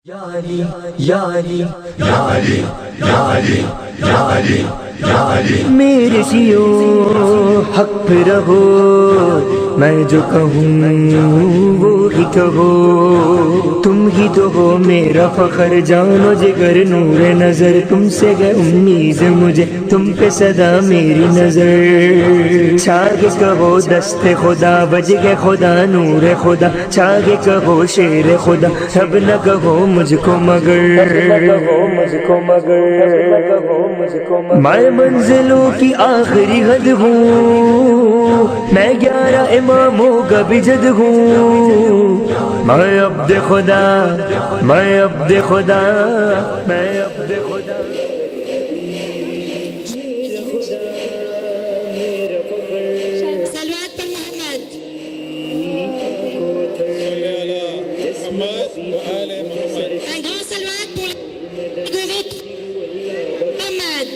यारी यारी यारी यारी यारी यारी मेरे जियो हक पे रहो, मैं जो कहूँ वो ही कहो। तुम ही तो हो मेरा फखर, जानो जिगर नूर नजर। तुमसे है उम्मीद मुझे, तुम पे सदा मेरी नजर। छागे कहो दस्ते खुदा, बज गए खुदा नूर खुदा। छागे कहो शेर खुदा, अब न कहो मुझको मगर। मैं मंजिलों की आखिरी हद हूँ, मैं 11 इमामों का भी जद हूँ। मैं अब्द खुदा, मैं अब्द खुदा, मैं अब्द खुदा। सलवात पर Mohammad. Un grand salvat pour le groupe Mohammed.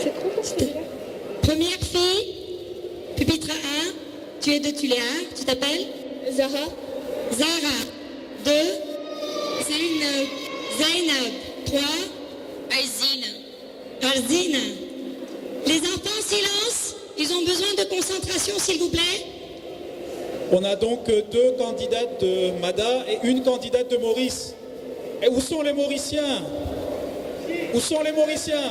C'est trop facile. Première fille, pupitre 1, tu es de Tuléa, tu t'appelles Zara. Zara. 2, Zainab. Zainab. 3, Alzina. Alzina. Les enfants, silence. Ils ont besoin de concentration, s'il vous plaît. On a donc deux candidates de Mada et une candidate de Maurice. Et où sont les Mauriciens? Où sont les Mauriciens?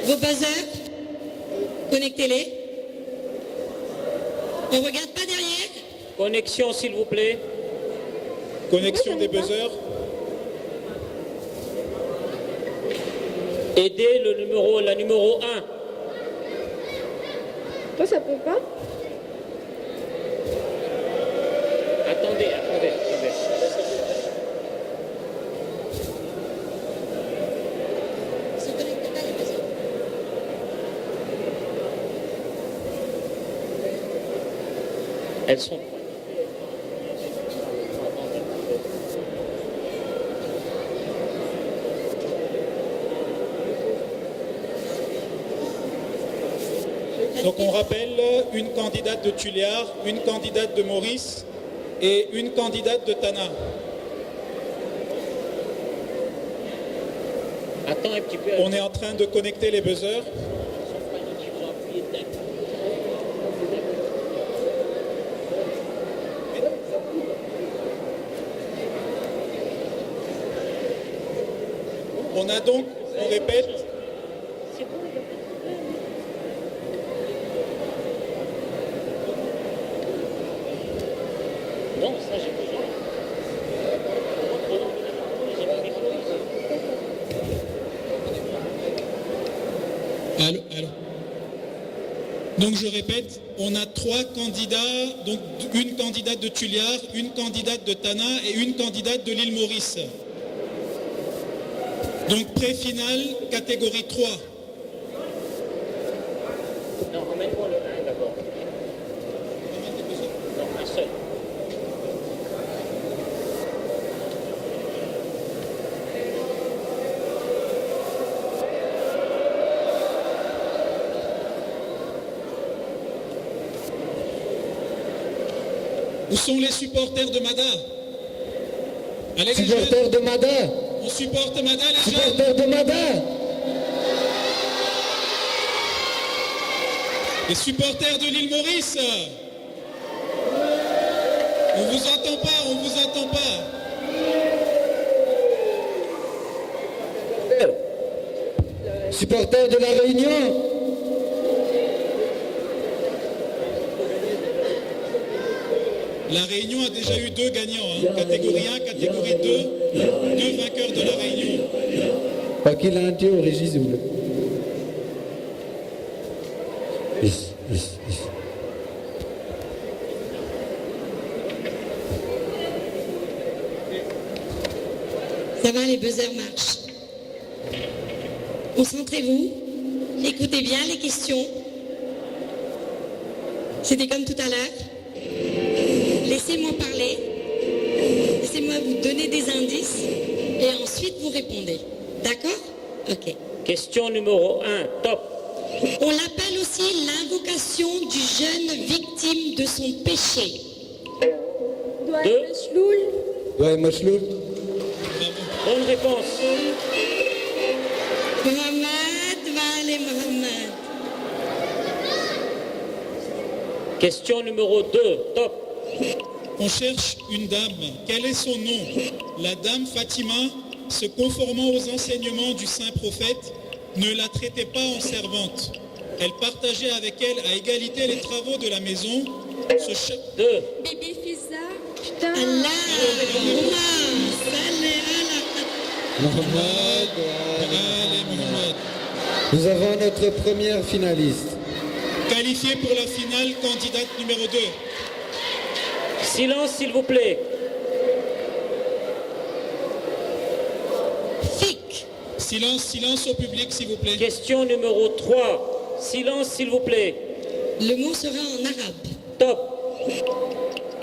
Vos buzzers, connectez-les. On ne regarde pas derrière. Connexion, s'il vous plaît. Connexion des buzzers. Aidez la numéro 1. Toi, ça peut pas? Attendez. Ne se connectez pas les buzzers. Elles sont. Donc on rappelle une candidate de Tuléar, une candidate de Maurice et une candidate de Tana. Attends un petit peu. On est en train de connecter les buzzers. On a donc, on répète, Non, ça j'ai besoin. allô. Donc je répète, on a trois candidats, donc une candidate de Tuléar, une candidate de Tana et une candidate de l'île Maurice. Donc pré-finale, catégorie 3. Non, emmène-moi le 1 d'abord. Non, un seul. Où sont les supporters de Mada? Allez les jeunes, supporters de Mada, on supporte Mada les jeunes. supporters de Mada. Les supporters de l'île Maurice. On vous entend pas, on vous entend pas. Supporters de la Réunion. La Réunion a déjà eu deux gagnants, hein. Catégorie 1, catégorie 2, deux vainqueurs de la Réunion. Qu'il a un dieu au Régis, s'il vous plaît. Ça va, les buzzers marchent. Concentrez-vous. Écoutez bien les questions. C'était comme tout à l'heure. Laissez-moi parler. laissez-moi vous donner des indices et ensuite vous répondez. D'accord? Ok. Question numéro 1, top. On l'appelle aussi l'invocation du jeune victime de son péché. Deux. Ouais, Machloul. Bonne réponse. Mohamed, Valé Mohamed. Question numéro 2, top. On cherche une dame. Quel est son nom? La dame Fatima, se conformant aux enseignements du saint prophète, ne la traitait pas en servante. Elle partageait avec elle à égalité les travaux de la maison. 2. Bébé Fiza. Putain. Allah, salli ala. Mohamed. Allez, Mohamed. Nous avons notre première finaliste. Qualifiée pour la finale, candidate numéro 2. Silence, s'il vous plaît. Fic. Silence, silence au public, s'il vous plaît. Question numéro 3. Silence, s'il vous plaît. Le mot sera en arabe. Top.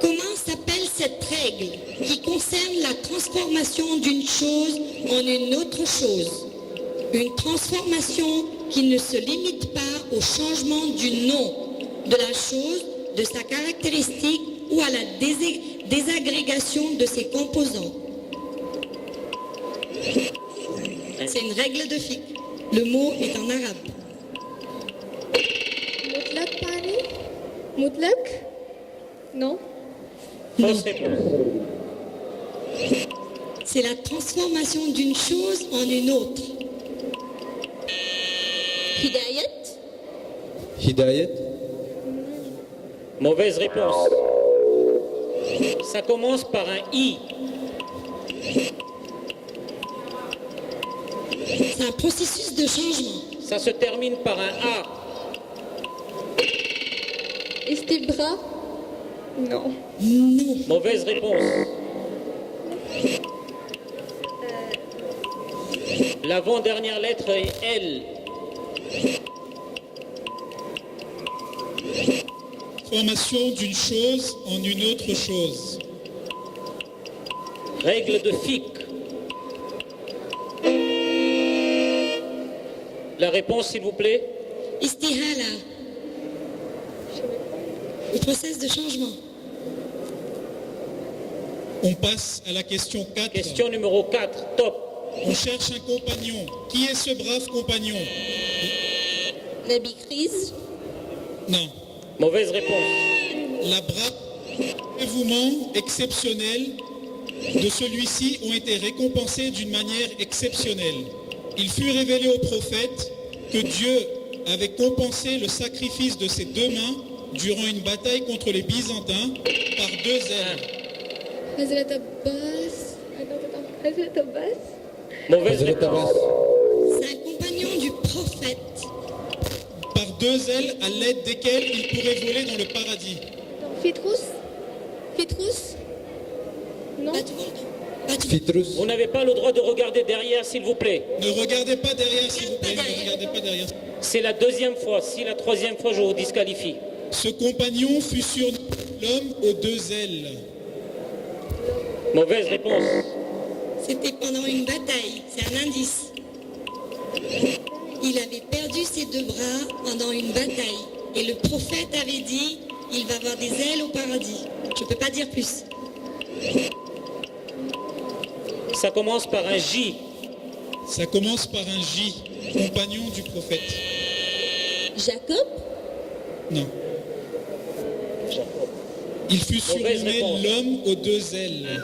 Comment s'appelle cette règle qui concerne la transformation d'une chose en une autre chose? Une transformation qui ne se limite pas au changement du nom de la chose, de sa caractéristique ou à la désagrégation de ses composants. C'est une règle de fiqh. Le mot est en arabe. Mutlak Pani. Mutlak. Non. Fausse réponse. C'est la transformation d'une chose en une autre. Hidayat. Hidayat. Mauvaise réponse. Ça commence par un I. C'est un processus de changement. Ça se termine par un A. Istibra. Non. Non. Mauvaise réponse. L'avant-dernière lettre est L. Formation d'une chose en une autre chose. Règle de fiqh. La réponse, s'il vous plaît. Istihala. Le processus de changement. On passe à la question 4. Question numéro 4. Top. On cherche un compagnon. Qui est ce brave compagnon? Nabi Kriz. Non. Mauvaise réponse. La brave dévouement exceptionnel de celui-ci ont été récompensés d'une manière exceptionnelle. Il fut révélé au prophète que Dieu avait compensé le sacrifice de ses 2 mains durant une bataille contre les Byzantins par 2 ailes. Hazrat Abbas. Attends. Hazrat Abbas. Mauvaise Hazrat réponse. Abbas. C'est un compagnon du prophète. Par 2 ailes à l'aide desquelles il pourrait voler dans le paradis. Fitrous. Fitrous. Non. Pas tout le temps. Pas tout. Fitrous. Vous n'avez pas le droit de regarder derrière, s'il vous plaît. Ne regardez pas derrière, s'il vous plaît. Ne regardez pas derrière. C'est la 2e fois. Si la 3e fois, je vous disqualifie. Ce compagnon fut surnommé l'homme aux 2 ailes. Mauvaise réponse. C'était pendant une bataille. C'est un indice. Il avait perdu ses 2 bras pendant une bataille. Et le prophète avait dit, il va avoir des ailes au paradis. Je ne peux pas dire plus. Ça commence par un J. Ça commence par un J, compagnon du prophète. Jacob. Non. Il fut Mauvaise surnommé réponse. l'homme aux 2 ailes.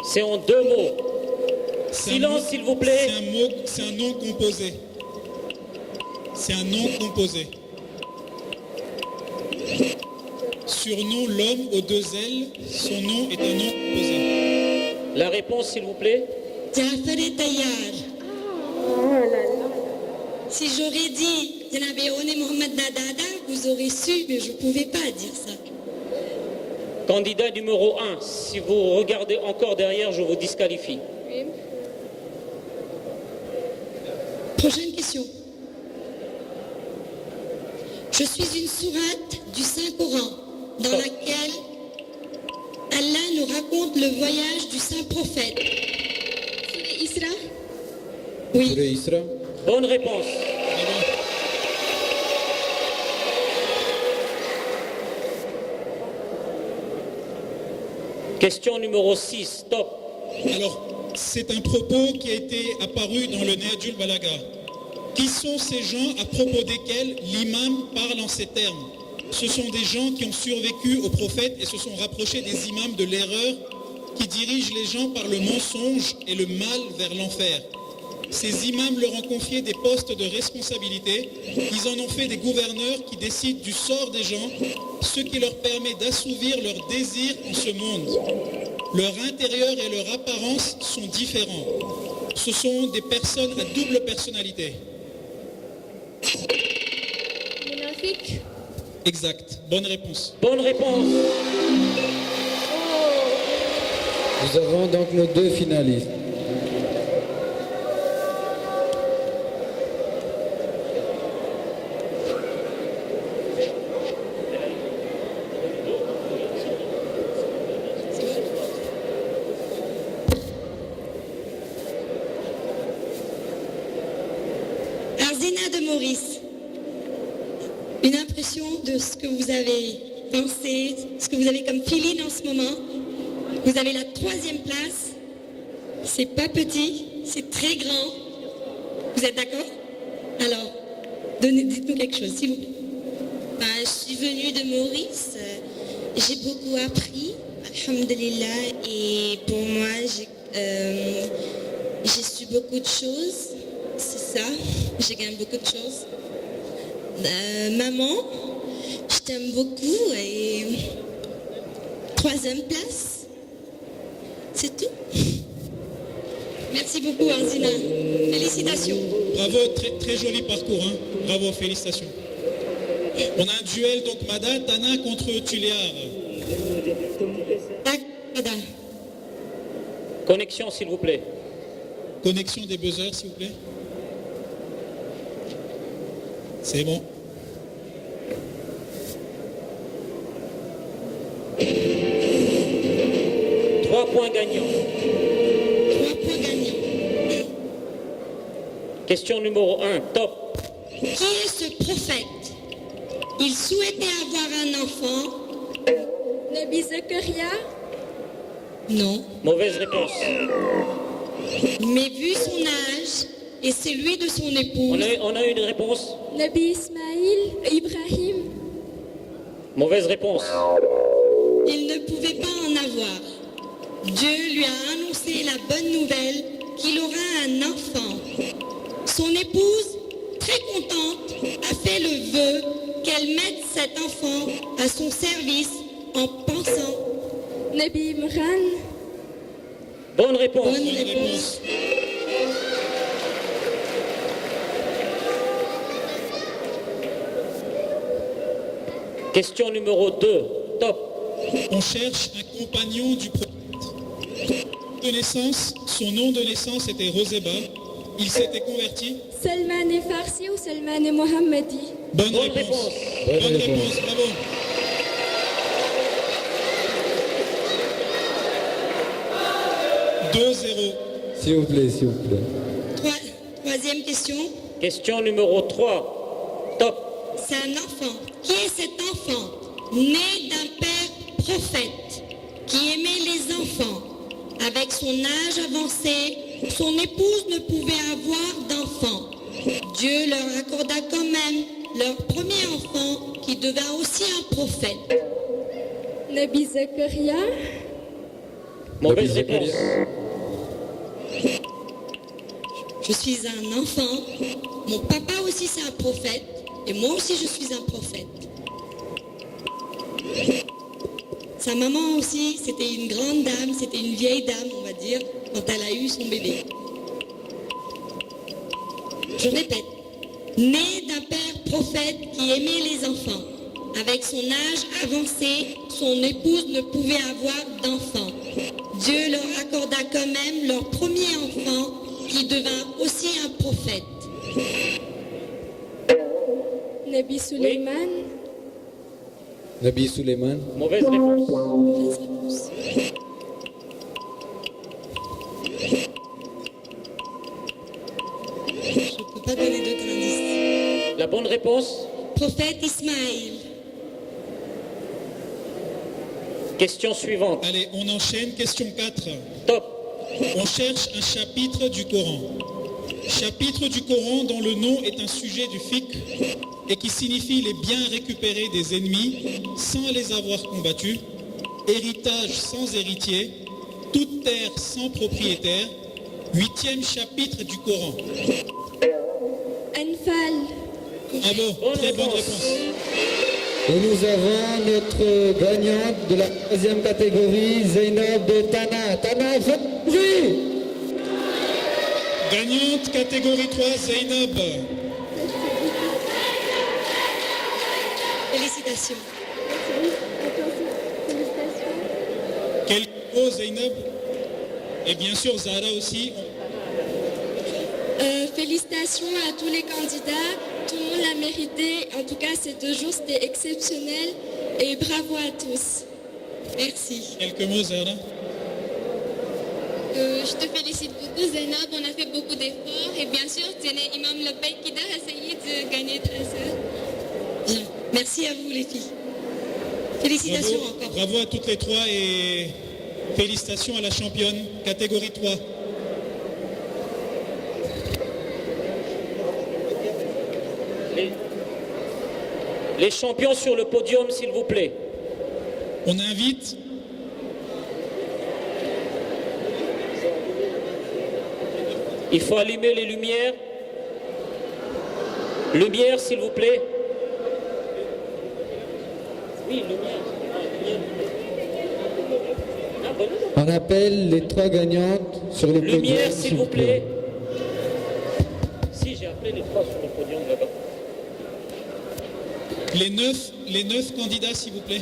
C'est en 2 mots. C'est un Silence, mot- s'il vous plaît. C'est un nom composé. C'est un nom composé. Surnom l'homme aux 2 ailes, son nom est un nom composé. La réponse, s'il vous plaît. Jafar et Tayyar. Si j'aurais dit Janabé One Mohamed Nadada, vous aurez su, mais je ne pouvais pas dire ça. Candidat numéro 1. Si vous regardez encore derrière, je vous disqualifie. Oui. Prochaine question. Je suis une sourate du Saint-Coran dans laquelle Allah nous raconte le voyage du Saint-Prophète. Surah Isra. Oui. Surah Isra. Bonne réponse. Question numéro 6, top. Alors, c'est un propos qui a été apparu dans le Nahjul Balaga. Qui sont ces gens à propos desquels l'imam parle en ces termes? Ce sont des gens qui ont survécu au prophète et se sont rapprochés des imams de l'erreur, qui dirigent les gens par le mensonge et le mal vers l'enfer. Ces imams leur ont confié des postes de responsabilité. Ils en ont fait des gouverneurs qui décident du sort des gens, ce qui leur permet d'assouvir leurs désirs en ce monde. Leur intérieur et leur apparence sont différents. Ce sont des personnes à double personnalité. Munafik. Exact. Bonne réponse. Bonne réponse. Nous avons donc nos 2 finalistes. Arzina de Maurice. Une impression de ce que vous avez pensé, ce que vous avez comme feeling en ce moment. Vous avez la 3e place. C'est pas petit, c'est très grand. Vous êtes d'accord? Alors, dites-nous quelque chose, s'il vous plaît. Je suis venue de Maurice. J'ai beaucoup appris, alhamdulillah, et pour moi, j'ai su beaucoup de choses. C'est ça, j'ai gagné beaucoup de choses. Maman, je t'aime beaucoup et 3e place. C'est tout. Merci beaucoup, Arzina. Félicitations. Bravo, très, très joli parcours. Hein. Bravo, félicitations. On a un duel, donc Mada Tana contre Tuléar. D'accord. Connexion, s'il vous plaît. Connexion des buzzers, s'il vous plaît. C'est bon. Trois points gagnants. 3 points gagnants. Question numéro 1, top. Qui est ce prophète? Il souhaitait avoir un enfant. Nabi Zakaria. Non. Mauvaise réponse. Mais vu son âge et celui de son épouse, On a une réponse. Nabi Ismaïl. Ibrahim. Mauvaise réponse. il ne pouvait pas en avoir. Dieu lui a annoncé la bonne nouvelle qu'il aura un enfant. Son épouse, très contente, a fait le vœu qu'elle mette cet enfant à son service en pensant. Nabi Imran. Bonne réponse. Bonne réponse. Question numéro 2, top. On cherche un compagnon du prophète. De naissance, son nom de naissance était Roseba. Il s'était converti. Salman et Farsi ou Salman et Mohammadi. Bonne Bonne réponse. réponse. Bonne réponse, bravo. « 2-0. S'il vous plaît, s'il vous plaît. Troisième question. Question numéro 3, top. C'est un enfant. Qui est cet enfant né d'un père prophète qui aimait les enfants? Avec son âge avancé, son épouse ne pouvait avoir d'enfant. Dieu leur accorda quand même leur premier enfant qui devint aussi un prophète. Nabi Zakaria. Mauvaise Nabi réponse. Zakaria. Je suis un enfant. Mon papa aussi c'est un prophète. Et moi aussi je suis un prophète. Sa maman aussi, c'était une grande dame, c'était une vieille dame, on va dire, quand elle a eu son bébé. Je répète, né d'un père prophète qui aimait les enfants. Avec son âge avancé, son épouse ne pouvait avoir d'enfant. Dieu leur accorda quand même leur premier enfant qui devint aussi un prophète. Nabi Suleiman. Nabi Suleiman. Mauvaise réponse. Mauvaise réponse. Je ne peux pas donner d'autres indices. La bonne réponse. Prophète Ismaël. Question suivante. Allez, on enchaîne. Question 4. Top. On cherche un chapitre du Coran. Chapitre du Coran dont le nom est un sujet du fiqh et qui signifie les biens récupérés des ennemis sans les avoir combattus, héritage sans héritier, toute terre sans propriétaire, 8e chapitre du Coran. Anfal. Bravo, très bonne réponse. Et nous avons notre gagnante de la 3e catégorie, Zainab de Tana. Tana, faites-y! Gagnante catégorie 3, Zainab. Félicitations. Quelques mots, Zainab? Et bien sûr, Zahra aussi. Félicitations à tous les candidats. Tout le monde l'a mérité. En tout cas, ces 2 jours, c'était exceptionnel. Et bravo à tous. Merci. Quelques mots, Zahra? Je te félicite beaucoup, Zainab. On a fait beaucoup d'efforts. Et bien sûr, c'est Imam Labbaï qui a essayé de gagner ta sœur. Bien. Merci à vous, les filles. Félicitations Bravo, encore. bravo à toutes les 3 et félicitations à la championne, catégorie 3. Les champions sur le podium, s'il vous plaît. On invite Il faut allumer les lumières. Lumière, s'il vous plaît. Oui, lumière. Ah, bon. On appelle les 3 gagnantes sur le podium. Lumière, s'il vous plaît. Si, j'ai appelé les 3 sur le podium là-bas. les 9 candidats, s'il vous plaît.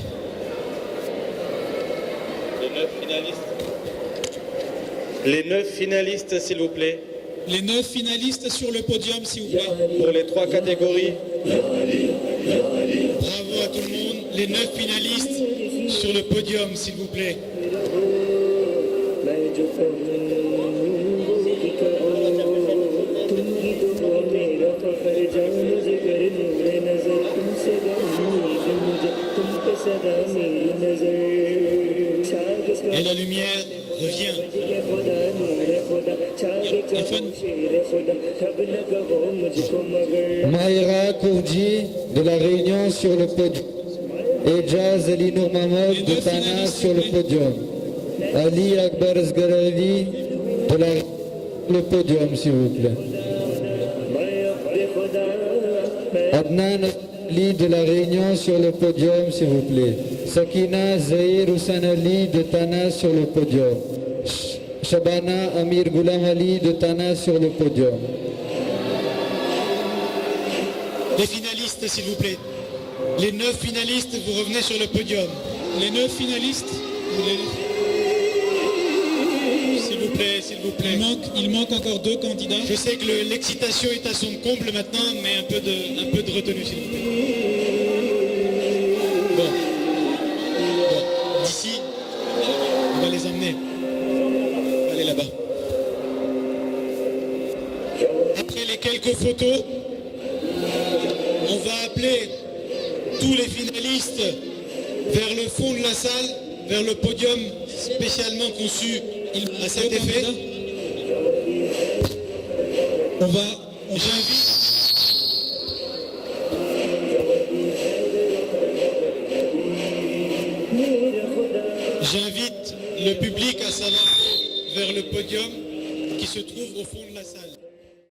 Les 9 finalistes. Les 9 finalistes, s'il vous plaît. Les 9 finalistes sur le podium, s'il vous plaît. Pour les 3 catégories. Bravo à tout le monde. Les 9 finalistes sur le podium, s'il vous plaît. Et la lumière revient. Maïra Kourji de la Réunion sur le podium. Ejaz Ali Nour Mahmoud de Tana sur le podium. Ali Akbar Zgaravi de le podium, s'il vous plaît. Adnan Ali de la Réunion sur le podium, s'il vous plaît. Sakina Zahir Hussan Ali de Tana sur le podium. Shabana Amir Goulam Ali de Tana sur le podium. Les finalistes, s'il vous plaît. Les 9 finalistes, vous revenez sur le podium. Les 9 finalistes, s'il vous plaît, s'il vous plaît. Il manque encore 2 candidats. Je sais que l'excitation est à son comble maintenant, mais un peu de retenue, s'il vous plaît. Bon. D'ici, on va les emmener. Allez là-bas. Après les quelques photos, on va appeler tous les finalistes vers le fond de la salle, vers le podium spécialement conçu à cet effet. J'invite le public à s'avancer vers le podium qui se trouve au fond de la salle.